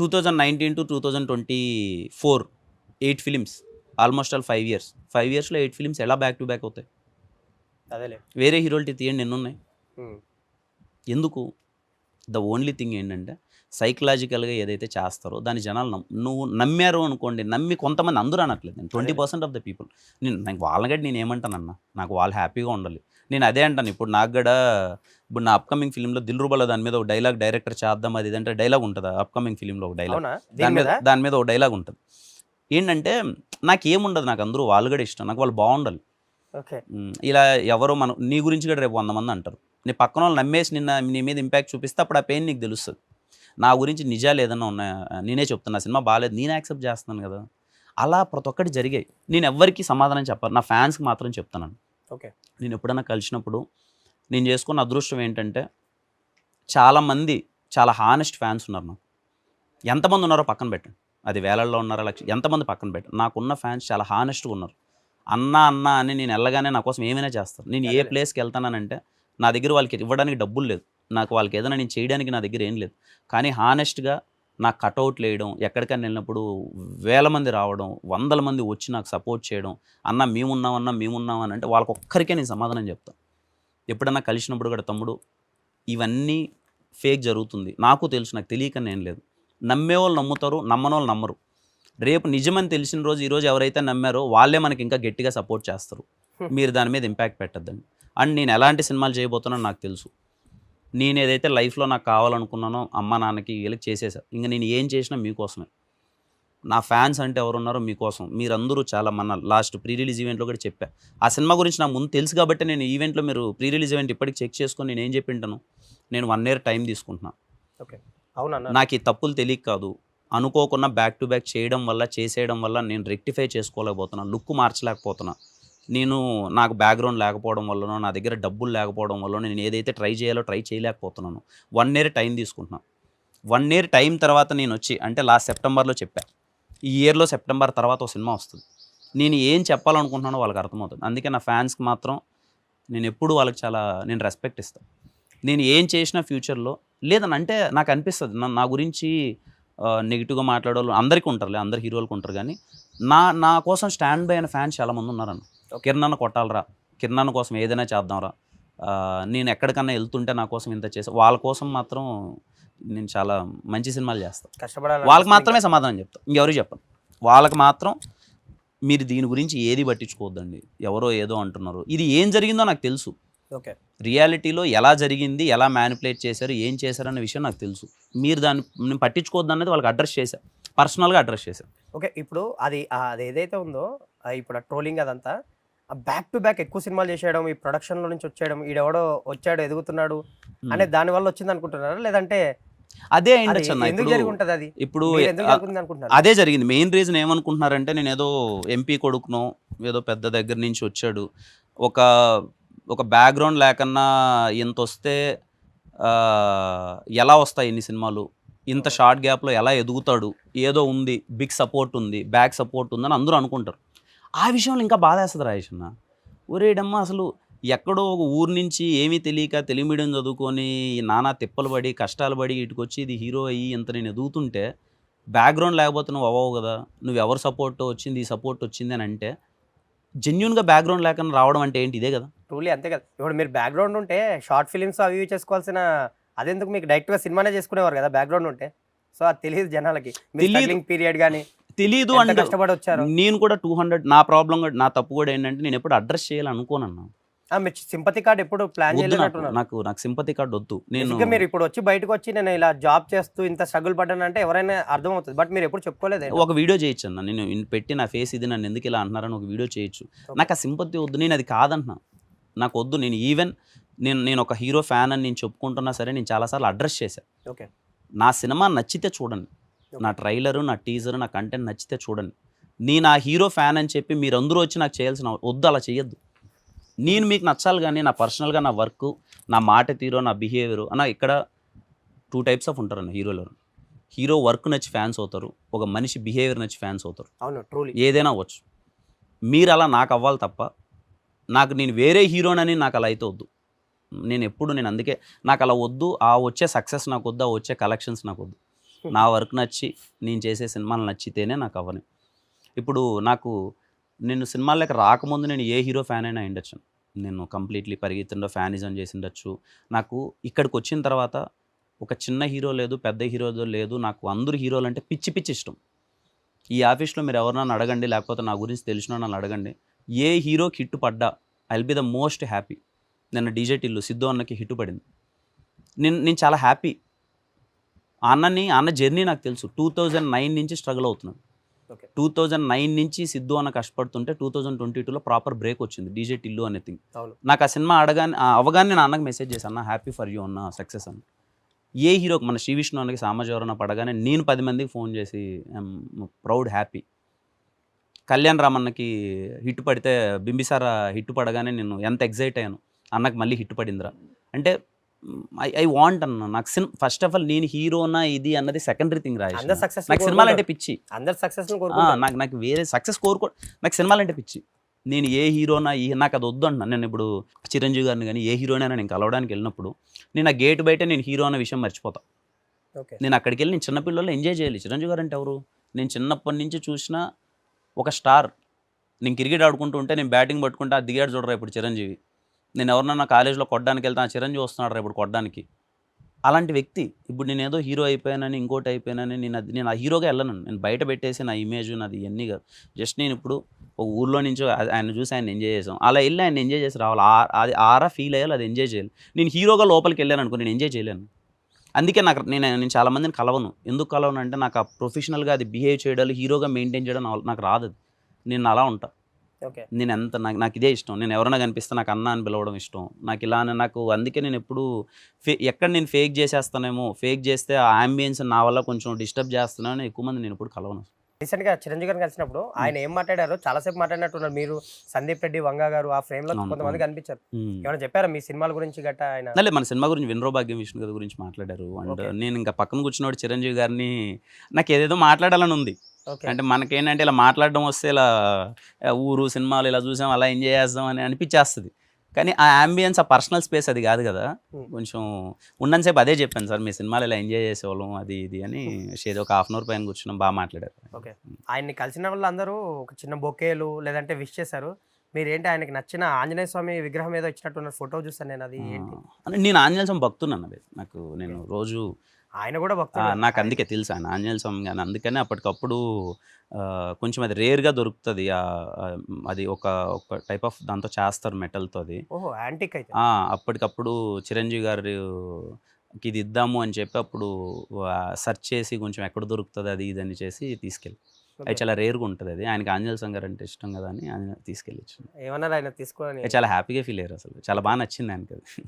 2019 to 2024 8 films, almost all 5 years. 5 ఇయర్స్లో 8 films ఎలా back to back అవుతాయి? అదేలే. వేరే హీరోలకి తీయండి, ఎన్నున్నాయి? ఉమ్. ఎందుకు? ద ఓన్లీ థింగ్ ఏంటంటే సైకలాజికల్గా ఏదైతే చేస్తారో దాని జనాలు నువ్వు నమ్మారు అనుకోండి, నమ్మి కొంతమంది, అందరూ అనట్లేదు, నేను 20% ఆఫ్ ద పీపుల్, నాకు వాళ్ళని గట్టి నేను ఏమంటానన్నా, నాకు వాళ్ళు హ్యాపీగా ఉండాలి. నేను అదే అంటాను. ఇప్పుడు నాకు కూడా ఇప్పుడు నా అప్కమింగ్ ఫిలింలో దిల్రుబాలో దాని మీద ఒక డైలాగ్ డైరెక్టర్ చేద్దాం అది ఇదంటే డైలాగ్ ఉంటుంది. అప్కమింగ్ ఫిలింలో ఒక డైలాగ్, అవునా? దాని మీద ఒక డైలాగ్ ఉంటుంది. ఏంటంటే నాకేముండదు, నాకు అందరూ వాళ్ళు కూడా ఇష్టం, నాకు వాళ్ళు బాగుండాలి. ఓకే. ఇలా ఎవరో మనం నీ గురించి కూడా రేపు 100 మంది అంటారు. నీ పక్కన వాళ్ళు నమ్మేసి నీ మీద ఇంపాక్ట్ చూపిస్తే అప్పుడు ఆ పెయిన్ నీకు తెలుస్తుంది. నా గురించి నిజాలు ఏదన్నా ఉన్నాయా, నేనే చెప్తున్నా సినిమా బాగాలేదు, నేను యాక్సెప్ట్ చేస్తున్నాను కదా. అలా ప్రతి ఒక్కటి జరిగాయి. నేను ఎవ్వరికి సమాధానం చెప్పాను, నా ఫ్యాన్స్కి మాత్రం చెప్తున్నాను. ఓకే. నేను ఎప్పుడైనా కలిసినప్పుడు నేను చేసుకున్న అదృష్టం ఏంటంటే చాలామంది చాలా హానెస్ట్ ఫ్యాన్స్ ఉన్నారు నాకు. ఎంతమంది ఉన్నారో పక్కన పెట్టండి, అది వేలల్లో ఉన్నారా లక్ష, ఎంతమంది పక్కన పెట్టండి, నాకున్న ఫ్యాన్స్ చాలా హానెస్ట్గా ఉన్నారు. అన్న అన్న అని నేను వెళ్ళగానే నా కోసం ఏమైనా చేస్తారు. నేను ఏ ప్లేస్కి వెళ్తానంటే నా దగ్గర వాళ్ళకి ఇవ్వడానికి డబ్బులు లేదు, నాకు వాళ్ళకి ఏదైనా నేను చేయడానికి నా దగ్గర ఏం లేదు, కానీ హానెస్ట్గా నాకు కటౌట్లు వేయడం, ఎక్కడికైనా వెళ్ళినప్పుడు వేల మంది రావడం, 100 మంది వచ్చి నాకు సపోర్ట్ చేయడం, అన్న మేమున్నామని అంటే వాళ్ళకి ఒక్కరికే నేను సమాధానం చెప్తాను. ఎప్పుడన్నా కలిసినప్పుడు కూడా తమ్ముడు ఇవన్నీ ఫేక్ జరుగుతుంది, నాకు తెలుసు, నాకు తెలియకనే ఏం లేదు. నమ్మేవాళ్ళు నమ్ముతారు, నమ్మనోళ్ళు నమ్మరు. రేపు నిజమని తెలిసిన రోజు, ఈరోజు ఎవరైతే నమ్మారో వాళ్ళే మనకి ఇంకా గట్టిగా సపోర్ట్ చేస్తారు. మీరు దాని మీద ఇంపాక్ట్ పెట్టద్దండి. అండ్ నేను ఎలాంటి సినిమాలు చేయబోతున్నానో నాకు తెలుసు. నేను ఏదైతే లైఫ్లో నాకు కావాలనుకున్నానో అమ్మ నాన్నకి వీళ్ళకి చేసేసా. ఇంకా నేను ఏం చేసినా మీకోసమే. నా ఫ్యాన్స్ అంటే ఎవరున్నారో మీకోసం. మీరందరూ చాలా మన లాస్ట్ ప్రీ రిలీజ్ ఈవెంట్లో కూడా చెప్పా. ఆ సినిమా గురించి నాకు ముందు తెలుసు కాబట్టి నేను ఈవెంట్లో మీరు ప్రీ రిలీజ్ ఈవెంట్ ఇప్పటికి చెక్ చేసుకొని నేను ఏం చెప్పింటాను, నేను 1 ఇయర్ టైం తీసుకుంటున్నాను. ఓకే. అవునన్నా. నాకు ఈ తప్పులు తెలియక కాదు, అనుకోకుండా బ్యాక్ టు బ్యాక్ చేసేయడం వల్ల నేను రెక్టిఫై చేసుకోలేకపోతున్నా, లుక్ మార్చలేకపోతున్నా. నాకు బ్యాక్గ్రౌండ్ లేకపోవడం వల్లనో, నా దగ్గర డబ్బులు లేకపోవడం వల్ల నేను ఏదైతే ట్రై చేయాలో ట్రై చేయలేకపోతున్నాను. 1 ఇయర్ టైం తీసుకుంటున్నాను. 1 ఇయర్ టైం తర్వాత నేను వచ్చి అంటే లాస్ట్ సెప్టెంబర్లో చెప్పా, ఈ ఇయర్లో సెప్టెంబర్ తర్వాత ఒక సినిమా వస్తుంది. నేను ఏం చెప్పాలనుకుంటున్నానో వాళ్ళకి అర్థమవుతుంది. అందుకే నా ఫ్యాన్స్కి మాత్రం నేను ఎప్పుడు వాళ్ళకి నేను రెస్పెక్ట్ ఇస్తాను. నేను ఏం చేసినా ఫ్యూచర్లో లేదని అంటే నాకు అనిపిస్తుంది, నా గురించి నెగిటివ్గా మాట్లాడేవాళ్ళు అందరికీ ఉంటారులే, అందరు హీరోలకు ఉంటారు, కానీ నా కోసం స్టాండ్ బై అయిన ఫ్యాన్స్ చాలామంది ఉన్నారన్న. కిరణ్ అన్న కొట్టాలరా, కిరణ్ అన్న కోసం ఏదైనా చేద్దాంరా, నేను ఎక్కడికన్నా వెళ్తుంటే నా కోసం ఇంత చేసా, వాళ్ళ కోసం మాత్రం నేను చాలా మంచి సినిమాలు చేస్తాను. కష్టపడాలి. వాళ్ళకి మాత్రమే సమాధానం చెప్తాను, ఇంకెవరికి చెప్పను. వాళ్ళకి మాత్రం మీరు దీని గురించి ఏది పట్టించుకోవద్దండి, ఎవరో ఏదో అంటున్నారు, ఇది ఏం జరిగిందో నాకు తెలుసు. ఓకే. రియాలిటీలో ఎలా జరిగింది, ఎలా మ్యానిపులేట్ చేశారు, ఏం చేశారన్న విషయం నాకు తెలుసు. మీరు దాన్ని పట్టించుకోవద్దు అన్నది వాళ్ళకి అడ్రస్ చేశాను, పర్సనల్గా అడ్రస్ చేశాను. ఓకే. ఇప్పుడు అది ఏదైతే ఉందో ఇప్పుడు ట్రోలింగ్ అదంతా బ్యాక్ టు బ్యాక్ ఎక్కువ సినిమాలు చేసేయడం, ఈ ప్రొడక్షన్లో నుంచి వచ్చేయడం, ఈడెవడో వచ్చాడు ఎదుగుతున్నాడు అనే దానివల్ల వచ్చింది అనుకుంటున్నారా, లేదంటే అదే అయిండొచ్చు అన్న. ఎందుకు జరిగి ఉంటుంది అది? ఇప్పుడు ఎందుకు జరుగుతుంది అనుకుంటున్నారు? అదే జరిగింది. మెయిన్ రీజన్ ఏమనుకుంటున్నారంటే నేను ఏదో ఎంపీ కొడుకునో ఏదో పెద్ద దగ్గర నుంచి వచ్చాడు, ఒక బ్యాక్గ్రౌండ్ లేకన్నా ఇంత వస్తే ఎలా వస్తాయి ఇన్ని సినిమాలు, ఇంత షార్ట్ గ్యాప్లో ఎలా ఎదుగుతాడు, ఏదో ఉంది, బిగ్ సపోర్ట్ ఉంది, బ్యాక్ సపోర్ట్ ఉందని అందరూ అనుకుంటారు. ఆ విషయంలో ఇంకా బాధ వేస్తుంది రాజేష్ అన్న. ఒరేడమ్మ, అసలు ఎక్కడో ఒక ఊరు నుంచి ఏమీ తెలియక తెలుగు మీడియం చదువుకొని నానా తిప్పలు పడి కష్టాలు పడి ఇటుకొచ్చి ఇది హీరో అయ్యి ఇంత నేను ఎదుగుతుంటే బ్యాక్గ్రౌండ్ లేకపోతే నువ్వు అవ్వవు కదా, నువ్వు ఎవరు సపోర్ట్ వచ్చింది, ఈ సపోర్ట్ వచ్చింది అని అంటే జెన్యున్గా బ్యాక్గ్రౌండ్ లేకుండా రావడం అంటే ఏంటి, ఇదే కదా. ట్రూలీ అంతే కదా. ఇప్పుడు మీరు బ్యాక్గ్రౌండ్ ఉంటే షార్ట్ ఫిలిమ్స్ అవి ఇవి చేసుకోవాల్సిన అదెందుకు, మీకు డైరెక్ట్గా సినిమానే చేసుకునేవారు కదా బ్యాక్గ్రౌండ్ ఉంటే. సో అది తెలియదు జనాలకి, పీరియడ్ కానీ తెలీదు. అండ్ కష్టపడి వచ్చారు. నేను కూడా 200 నా ప్రాబ్లం కూడా, నా తప్పు కూడా ఏంటంటే నేను ఎప్పుడు అడ్రస్ చేయాలనుకోనన్నా. మీరు సింపతి కార్డ్ ఎప్పుడు ప్లాన్ చేయలేనట్టున్నారు. నాకు సింపతి కార్డ్ వద్దు. మీరు ఇప్పుడు వచ్చి బయటకు వచ్చి నేను ఇలా జాబ్ చేస్తూ ఇంత స్ట్రగుల్ పడ్డాను అంటే ఎవరైనా అర్థమవుతుంది, బట్ మీరు ఎప్పుడు చెప్పుకోలేదు. ఒక వీడియో చేయొచ్చు అన్న, నేను పెట్టి నా ఫేస్ ఇది, నన్ను ఎందుకు ఇలా అంటున్నారని ఒక వీడియో చేయొచ్చు. నాకు ఆ సింపతి వద్దు, నేను అది కాదంటున్నా, నాకు వద్దు. నేను ఒక హీరో ఫ్యాన్ అని నేను చెప్పుకుంటున్నా సరే, నేను చాలాసార్లు అడ్రస్ చేశాను. ఓకే. నా సినిమా నచ్చితే చూడండి, నా ట్రైలరు, నా టీజరు, నా కంటెంట్ నచ్చితే చూడండి. నేను ఆ హీరో ఫ్యాన్ అని చెప్పి మీరందరూ వచ్చి నాకు చేయాల్సిన వద్దు, అలా చేయొద్దు. నేను మీకు నచ్చాలి, కానీ నా పర్సనల్గా నా వర్క్, నా మాట తీరో, నా బిహేవియరు అన్న, ఇక్కడ 2 టైప్స్ ఆఫ్ ఉంటారన్న హీరోలో. హీరో వర్క్ నచ్చి ఫ్యాన్స్ అవుతారు, ఒక మనిషి బిహేవియర్ నచ్చి ఫ్యాన్స్ అవుతారు. అవును, ట్రూలీ ఏదైనా అవ్వచ్చు. మీరు అలా నాకు అవ్వాలి తప్ప, నేను వేరే హీరోనని నాకు అలా అయితే వద్దు. నేను అందుకే నాకు అలా వద్దు. ఆ వచ్చే సక్సెస్ నాకు వద్దు, ఆ వచ్చే కలెక్షన్స్ నాకు వద్దు. నా వర్క్ నచ్చి నేను చేసే సినిమాలు నచ్చితేనే నాకు అవ్వని. ఇప్పుడు నాకు నేను సినిమాల్లోకి రాకముందు నేను ఏ హీరో ఫ్యాన్ అయినా అయ్యుండొచ్చు. నేను కంప్లీట్లీ పరిగెత్తుండో ఫ్యానిజం చేసిండొచ్చు. నాకు ఇక్కడికి వచ్చిన తర్వాత ఒక చిన్న హీరో లేదు, పెద్ద హీరో లేదు, నాకు అందరు హీరోలు అంటే పిచ్చి పిచ్చి ఇష్టం. ఈ ఆఫీస్లో మీరు ఎవరినైనా అడగండి, లేకపోతే నా గురించి తెలిసిన నన్ను అడగండి, ఏ హీరోకి హిట్ పడ్డా I will be the most happy. నిన్న డీజే టిల్లు సిద్ధు అన్నకి హిట్ పడింది. నేను చాలా హ్యాపీ. అన్న జర్నీ నాకు తెలుసు. 2009 నుంచి స్ట్రగుల్ అవుతున్నాను. ఓకే. 2009 నుంచి సిద్ధు అన్న కష్టపడుతుంటే 2022లో ప్రాపర్ బ్రేక్ వచ్చింది డీజే టిల్లు అనే థింగ్. అవును. నాకు ఆ సినిమా అవ్వగానే నేను అన్నకి మెసేజ్ చేశాను, అన్న హ్యాపీ ఫర్ యూ అన్న సక్సెస్ అని. ఏ హీరోకి మన శ్రీ విష్ణు అన్నకి సామాజిక పడగానే నేను 10 మందికి ఫోన్ చేసి ఐఎమ్ ప్రౌడ్ హ్యాపీ. కళ్యాణ్ రామన్నకి హిట్ పడితే బింబిసార హిట్ పడగానే నేను ఎంత ఎగ్జైట్ అయ్యాను, అన్నకి మళ్ళీ హిట్ పడిందిరా అంటే. ఐ వాంట్ అన్న నాకు ఫస్ట్ ఆఫ్ ఆల్ నేను హీరోనా ఇది అన్నది సెకండరీ థింగ్ రాయేష్. అందరు సక్సెస్ నాకు సినిమాలు అంటే పిచ్చి. అందరు సక్సెస్ నాకు వేరే సక్సెస్ నాకు సినిమాలు అంటే పిచ్చి. నేను ఏ హీరోనా నాకు అది వద్దు అంటున్నాను. నేను ఇప్పుడు చిరంజీవి గారిని కానీ ఏ హీరోనైనా నేను కలవడానికి వెళ్ళినప్పుడు నేను ఆ గేట్ బయట నేను హీరో అనే విషయం మర్చిపోతా. ఓకే. నేను అక్కడికి వెళ్ళి నేను చిన్నపిల్లలు ఎంజాయ్ చేయాలి. చిరంజీవి గారు అంటే ఎవరు? నేను చిన్నప్పటి నుంచి చూసిన ఒక స్టార్. నేను క్రికెట్ ఆడుకుంటూ ఉంటే నేను బ్యాటింగ్ పట్టుకుంటే అది దిగాడు చూడరా ఇప్పుడు చిరంజీవి. నేను ఎవరినన్నా కాలేజ్లో కొట్టడానికి వెళ్తాను, చిరంజీవి వస్తున్నాడు రా ఇప్పుడు కొట్టడానికి. అలాంటి వ్యక్తి. ఇప్పుడు నేను ఏదో హీరో అయిపోయానని ఇంకోటి అయిపోయానని నేను ఆ హీరోగా వెళ్ళను. నేను బయట పెట్టేసి నా ఇమేజ్ నాది ఇవన్నీ కాదు. జస్ట్ నేను ఇప్పుడు ఒక ఊర్లో నుంచో ఆయన చూసి ఆయన ఎంజాయ్ చేసాం, అలా వెళ్ళి ఆయన ఎంజాయ్ చేసి రావాలి. అది ఆరా ఫీల్ అయ్యాలి, అది ఎంజాయ్ చేయాలి. నేను హీరోగా లోపలికి వెళ్ళాను అనుకో నేను ఎంజాయ్ చేయలేను. అందుకే నేను చాలామందిని కలవను. ఎందుకు కలవను అంటే నాకు ఆ ప్రొఫెషనల్గా అది బిహేవ్ చేయడాలు హీరోగా మెయింటైన్ చేయడం నాకు రాదు. నేను అలా ఉంటా. ఓకే. నేను ఎంత నాకు ఇదే ఇష్టం. నేను ఎవరైనా కనిపిస్తే నాకు అన్న అని పిలవడం ఇష్టం. నాకు ఇలా నాకు అందుకే నేను ఎప్పుడు ఎక్కడ నేను ఫేక్ చేసేస్తానేమో, ఫేక్ చేస్తే ఆ అంబియన్స్ నా వల్ల కొంచెం డిస్టర్బ్ చేస్తున్నానని ఎక్కువ మంది నేను ఎప్పుడు కలవను. రీసెంట్గా చిరంజీవి గారిని కలిసినప్పుడు ఆయన ఏం మాట్లాడారో చాలాసేపు మాట్లాడినట్టున్నారు. మీరు సందీప్ రెడ్డి వంగ గారు ఆ ఫ్రేమ్ లో కొంతమంది కనిపించారు. ఏమైనా చెప్పారా మీ సినిమాల గురించి గట్టా? ఆయన మన సినిమా గురించి వినరో భాగ్యం విష్ణు గారి గురించి మాట్లాడారు. అండ్ నేను ఇంకా పక్కన కూర్చున్నవాడు చిరంజీవి గారిని నాకు ఏదేదో మాట్లాడాలని ఉంది. అంటే మనకేంటంటే ఇలా మాట్లాడడం వస్తే ఇలా ఊరు సినిమాలు ఇలా చూసాం అలా ఎంజాయ్ చేస్తాం అని అనిపించేస్తుంది. కానీ ఆ అంబియన్స్ ఆ పర్సనల్ స్పేస్ అది కాదు కదా. కొంచెం ఉన్నంతసేపు అదే చెప్పాను, సార్ మీ సినిమాలు ఇలా ఎంజాయ్ చేసేవాళ్ళం అది ఇది అని. ఏదో ఒక హాఫ్ అన్ అవర్ పైన కూర్చున్నాం, బాగా మాట్లాడారు. ఓకే. ఆయన్ని కలిసిన వాళ్ళందరూ ఒక చిన్న బొకేలు లేదంటే విష్ చేశారు. మీరేంటి ఆయనకి నచ్చిన ఆంజనేయ స్వామి విగ్రహం ఏదో ఇచ్చినట్టున్న ఫోటో చూస్తాను నేను, అది ఏంటి? నేను ఆంజనేయ స్వామి భక్తున్నాను. అది నాకు నేను రోజు ఆయన కూడా భక్తుడు. నాకు అందుకే తెలుసు ఆయన ఆంజనేయ స్వామి కానీ. అందుకని అప్పటికప్పుడు కొంచెం అది రేర్గా దొరుకుతుంది. అది ఒక టైప్ ఆఫ్ దాంతో చేస్తారు మెటల్తో అది. ఓహో, యాంటిక్ అయితే. అప్పటికప్పుడు చిరంజీవి గారు ఇది ఇద్దాము అని చెప్పి అప్పుడు సెర్చ్ చేసి కొంచెం ఎక్కడ దొరుకుతుంది అది ఇది అని చేసి తీసుకెళ్ళి. అది చాలా రేర్గా ఉంటుంది. అది ఆయనకి ఆంజనేయ స్వామి గారు అంటే ఇష్టం కదా అని ఆయన తీసుకెళ్ళి ఏమన్నారు ఆయన తీసుకొని? చాలా హ్యాపీగా ఫీల్ అయ్యారు. అసలు చాలా బాగా నచ్చింది ఆయనకి అది.